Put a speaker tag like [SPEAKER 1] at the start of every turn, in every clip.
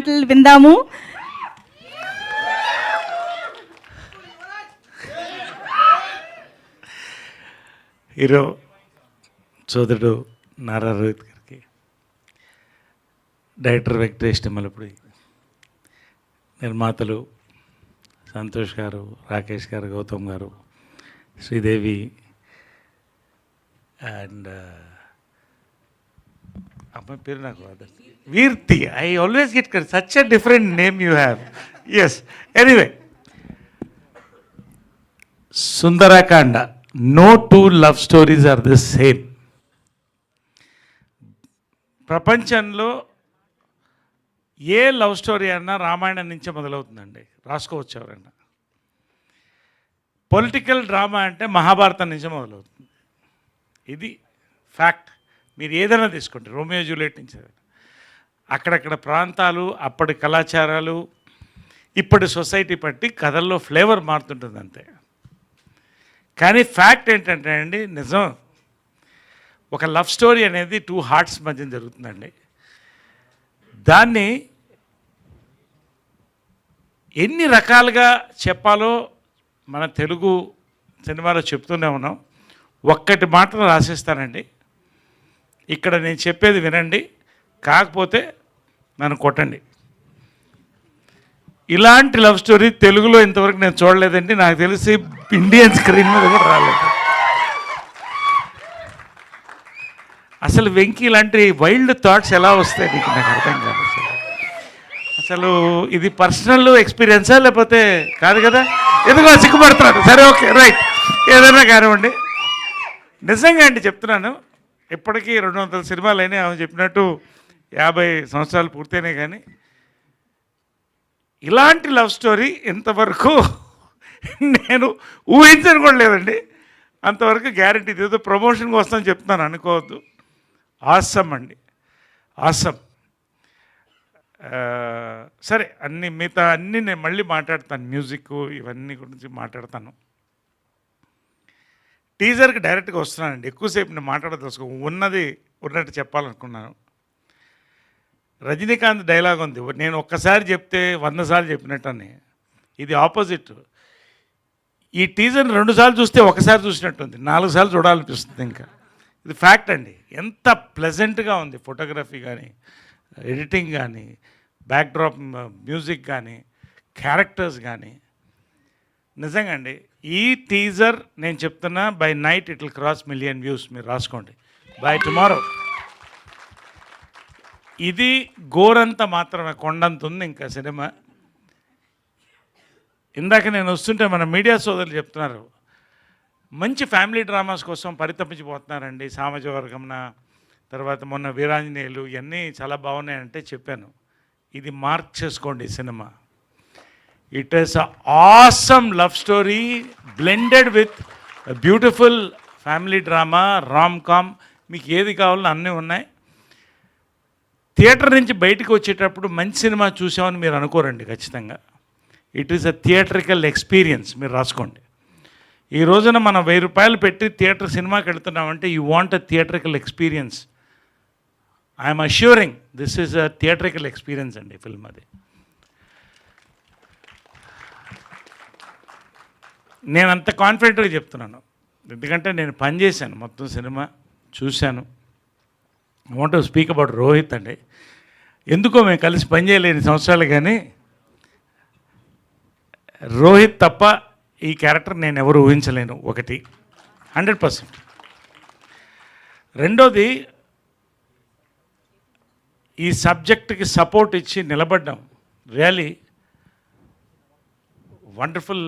[SPEAKER 1] మాటలు విందాము.
[SPEAKER 2] హీరో సోదరుడు నారా రోహిత్ గారికి, డైరెక్టర్ వెంకటేష్ నిమ్మలపూడి, నిర్మాతలు సంతోష్ గారు, రాకేష్ గారు, గౌతమ్ గారు, శ్రీదేవి అండ్ అమ్మాయి పేరు నాకు Veerthi. I always get such a different name you have. Yes, anyway, Sundarakanda. No two love stories are the same. ప్రపంచంలో ఏ లవ్ స్టోరీ అన్నా రామాయణం నుంచే మొదలవుతుందండి, రాసుకోవచ్చు ఎవరైనా. పొలిటికల్ డ్రామా అంటే మహాభారతం నుంచే మొదలవుతుంది. ఇది ఫ్యాక్ట్. మీరు ఏదైనా తీసుకోండి, రోమియో జూలియట్ నుంచి, అక్కడక్కడ ప్రాంతాలు, అప్పటి కళాచారాలు, ఇప్పటి సొసైటీ బట్టి కథల్లో ఫ్లేవర్ మారుతుంటుంది అంతే. కానీ ఫ్యాక్ట్ ఏంటంటే అండి, నిజం, ఒక లవ్ స్టోరీ అనేది టూ హార్ట్స్ మధ్య జరుగుతుందండి. దాన్ని ఎన్ని రకాలుగా చెప్పాలో మన తెలుగు సినిమాలో చెప్తూనే ఉన్నాం. ఒక్కటి మాత్రం రాసిస్తానండి, ఇక్కడ నేను చెప్పేది వినండి, కాకపోతే నన్ను కొట్టండి. ఇలాంటి లవ్ స్టోరీ తెలుగులో ఇంతవరకు నేను చూడలేదండి. నాకు తెలిసి ఇండియన్ స్క్రీన్ మీద కూడా రాలేదు. అసలు వెంకీ ఇలాంటి వైల్డ్ థాట్స్ ఎలా వస్తాయి నీకు, నాకు అర్థం కాదు. అసలు ఇది పర్సనల్ ఎక్స్పీరియన్సా లేకపోతే కాదు కదా? ఎందుకో సిగ్గుపడుతున్నాడు. సరే, ఓకే, రైట్, ఏదైనా కానివ్వండి. నిజంగా అండి చెప్తున్నాను, ఇప్పటికీ 200 సినిమాలు అయినాయి. ఆమె చెప్పినట్టు 50 సంవత్సరాలు పూర్తయినాయి. కానీ ఇలాంటి లవ్ స్టోరీ ఇంతవరకు నేను ఊహించను కూడా లేదండి. అంతవరకు గ్యారంటీ. ఏదో ప్రమోషన్కి వస్తామని చెప్తున్నాను, అనుకోవద్దు. ఆసమ్ అండి, ఆసమ్. సరే, మిగతా అన్నీ నేను మళ్ళీ మాట్లాడతాను. మ్యూజిక్ ఇవన్నీ గురించి మాట్లాడతాను. టీజర్కి డైరెక్ట్గా వస్తున్నానండి. ఎక్కువసేపు నేను మాట్లాడదలుచుకో, ఉన్నది ఉన్నట్టు చెప్పాలనుకున్నాను. రజనీకాంత్ డైలాగ్ ఉంది, నేను ఒక్కసారి చెప్తే 100 సార్లు చెప్పినట్టని. ఇది ఆపోజిట్. ఈ టీజర్ని 2 సార్లు చూస్తే ఒకసారి చూసినట్టుంది, 4 సార్లు చూడాలనిపిస్తుంది. ఇంకా ఇది ఫ్యాక్ట్ అండి. ఎంత ప్లెజెంట్గా ఉంది ఫోటోగ్రఫీ కానీ, ఎడిటింగ్ కానీ, బ్యాక్డ్రాప్ మ్యూజిక్ కానీ, క్యారెక్టర్స్ కానీ. నిజంగా అండి, ఈ టీజర్ నేను చెప్తున్నా, by night it will cross 1 million views. మీరు రాసుకోండి, బై టుమారో. ఇది గోరంత మాత్రమే, కొండంత ఉంది ఇంకా సినిమా. ఇందాక నేను వస్తుంటే మన మీడియా సోదరులు చెప్తున్నారు, మంచి ఫ్యామిలీ డ్రామాస్ కోసం పరితపించిపోతున్నారండి. సామాజిక వర్గంన, తర్వాత మొన్న వీరాంజనేయులు, ఇవన్నీ చాలా బాగున్నాయంటే చెప్పాను. ఇది మార్క్ చేసుకోండి cinema. It is a awesome love story blended with beautiful family drama, rom com. మీకు ఏది కావాలో అన్నీ ఉన్నాయి. థియేటర్ నుంచి బయటకు వచ్చేటప్పుడు మంచి సినిమా చూసామని మీరు అనుకోరండి ఖచ్చితంగా. It is a theatrical experience. మీరు రాసుకోండి. ఈ రోజున మనం 1000 రూపాయలు పెట్టి థియేటర్ సినిమాకి వెళ్తున్నామంటే you want a theatrical experience. I'm assuring this is a theatrical experience అండి ఫిల్మ్. అది నేను అంత కాన్ఫిడెంట్గా చెప్తున్నాను, ఎందుకంటే నేను పనిచేశాను, మొత్తం సినిమా చూశాను. I want to speak about Rohit అండి. ఎందుకో మేము కలిసి పనిచేయలేని సంవత్సరాలు, కానీ రోహిత్ తప్ప ఈ క్యారెక్టర్ నేను ఎవరు ఊహించలేను. ఒకటి 100%. రెండోది, ఈ సబ్జెక్ట్కి సపోర్ట్ ఇచ్చి నిలబడ్డాం. రియలీ వండర్ఫుల్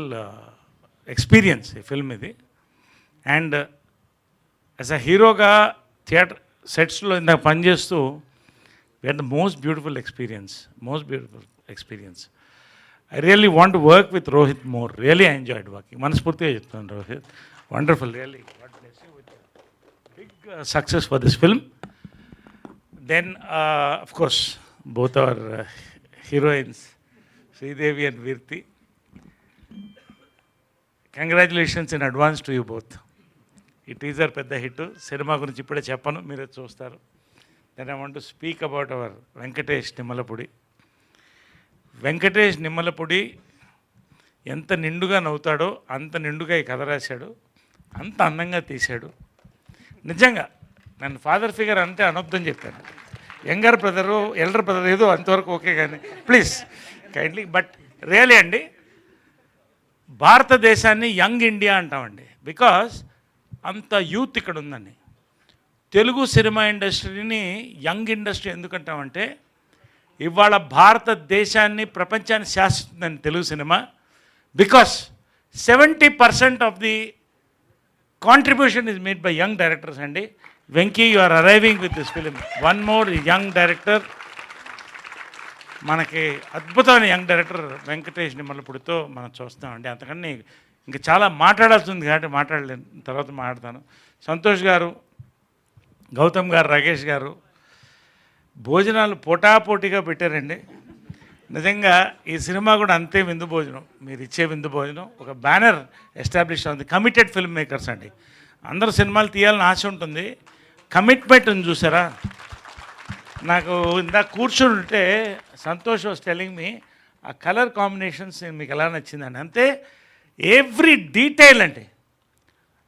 [SPEAKER 2] ఎక్స్పీరియన్స్ ఈ ఫిల్మ్ ఇది. అండ్ యాజ్ అ హీరోగా థియేటర్ సెట్స్లో ఇందాక పనిచేస్తూ we had the most beautiful experience. I really want to work with Rohit more. Really I enjoyed working. మనస్ఫూర్తిగా చెప్తాను Rohit, wonderful, really God bless you with big success for this film. Then of course both our heroines Sridevi and Virti. Congratulations in advance to you both. ఈ teaser పెద్ద hit. Cinema గురించి ఇప్పుడే చెప్పను, మీరే చూస్తారు. Then I want to speak about our Venkatesh Nimmalapudi. Venkatesh Nimmalapudi ఎంత నిండుగా నవ్వుతాడో అంత నిండుగా ఈ కథ రాశాడు, అంత అందంగా తీశాడు. నిజంగా నన్ను ఫాదర్ ఫిగర్ అంటే అనొద్దని చెప్పాను. యంగర్ బ్రదరు ఎల్డర్ బ్రదర్ ఏదో అంతవరకు ఓకే, కానీ ప్లీజ్ కైండ్లీ. బట్ రియలీ అండి, భారతదేశాన్ని యంగ్ ఇండియా అంటామండి, బికాస్ అంత యూత్ ఇక్కడ ఉందండి. తెలుగు సినిమా ఇండస్ట్రీని యంగ్ ఇండస్ట్రీ ఎందుకంటామంటే, ఇవాళ భారతదేశాన్ని ప్రపంచాన్ని శాసిస్తుందండి Telugu cinema. Because 70% of the contribution is made by young directors అండి. Venky, you are arriving with this film. One more young director, మనకి అద్భుతమైన యంగ్ డైరెక్టర్ వెంకటేష్ నిమ్మలపొడితో మనం చూస్తామండి. అంతకన్నా ఇంకా చాలా మాట్లాడాల్సి ఉంది కాబట్టి మాట్లాడలేను, తర్వాత మాట్లాడతాను. సంతోష్ గారు, గౌతమ్ గారు, రాకేష్ గారు భోజనాలు పోటాపోటీగా పెట్టారండి. నిజంగా ఈ సినిమా కూడా అంతే విందు భోజనం, మీరు ఇచ్చే విందు భోజనం. ఒక బ్యానర్ ఎస్టాబ్లిష్ అవుతుంది, కమిటెడ్ ఫిల్మ్ మేకర్స్ అండి. అందరూ సినిమాలు తీయాలని ఆశ ఉంటుంది, కమిట్మెంట్ ఉంది చూసారా. నాకు ఇందాక కూర్చుంటే సంతోష్ వాస్ టెల్లింగ్ మీ ఆ కలర్ కాంబినేషన్స్ మీకు ఎలా నచ్చిందని. అంతే ఎవ్రీ డీటెయిల్ అంటే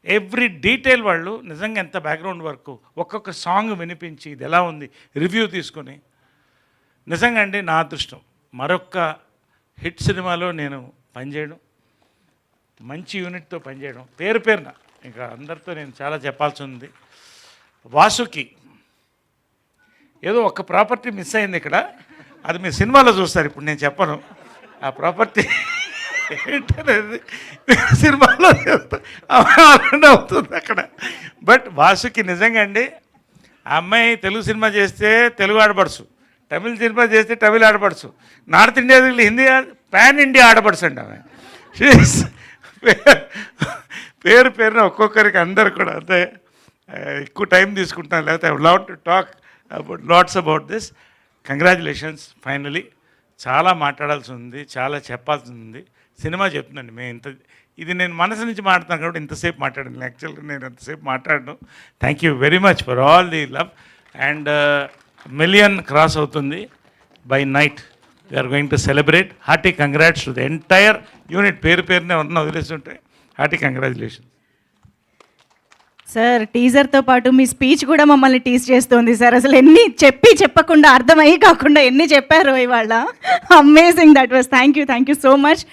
[SPEAKER 2] ఎవ్రీ డీటెయిల్ వాళ్ళు నిజంగా ఎంత బ్యాక్గ్రౌండ్ వర్క్, ఒక్కొక్క సాంగ్ వినిపించి ఇది ఎలా ఉంది రివ్యూ తీసుకొని. నిజంగా అండి నా అదృష్టం మరొక్క హిట్ సినిమాలో నేను పనిచేయడం, మంచి యూనిట్తో పనిచేయడం, పేరు పేరున ఇంకా అందరితో నేను చాలా చెప్పాల్సి ఉంది. వాసుకి ఏదో ఒక ప్రాపర్టీ మిస్ అయింది ఇక్కడ, అది మీ సినిమాలో చూస్తారు, ఇప్పుడు నేను చెప్పను ఆ ప్రాపర్టీ ఏంటనేది. సినిమాలో అవుతుంది అక్కడ. బట్ వాసుకి నిజంగా అండి, ఆ అమ్మాయి తెలుగు సినిమా చేస్తే తెలుగు ఆడపడుచు, తమిళ సినిమా చేస్తే తమిళ ఆడపడుచు, north India Hindi pan India ఆడపడుచు అండి ఆమె. పేరు పేరున ఒక్కొక్కరికి అందరు కూడా అంతే. ఎక్కువ టైం తీసుకుంటాను, లేకపోతే I would love to talk lots about this. Congratulations finally. చాలా మాట్లాడాల్సి ఉంది, చాలా చెప్పాల్సి ఉంది. సినిమా చెప్తుందండి, మేము ఇంత ఇది నేను మనసు నుంచి మాట్లాడుతాను కాబట్టి ఇంతసేపు మాట్లాడాను. యాక్చువల్గా నేను ఎంతసేపు మాట్లాడను. Thank you very much for all the love. And 1 million cross అవుతుంది by night. We're going to celebrate. Hearty congrats to the entire unit. పేరు పేరునే ఉన్న వదిలేస్తుంటే హార్టీ కంగ్రాచులేషన్.
[SPEAKER 1] సార్, టీజర్తో పాటు మీ స్పీచ్ కూడా మమ్మల్ని టీజ్ చేస్తుంది సార్. అసలు ఎన్ని చెప్పకుండా అర్థమయ్యి కాకుండా ఎన్ని చెప్పారో ఇవాళ. Amazing, that was. Thank you so much.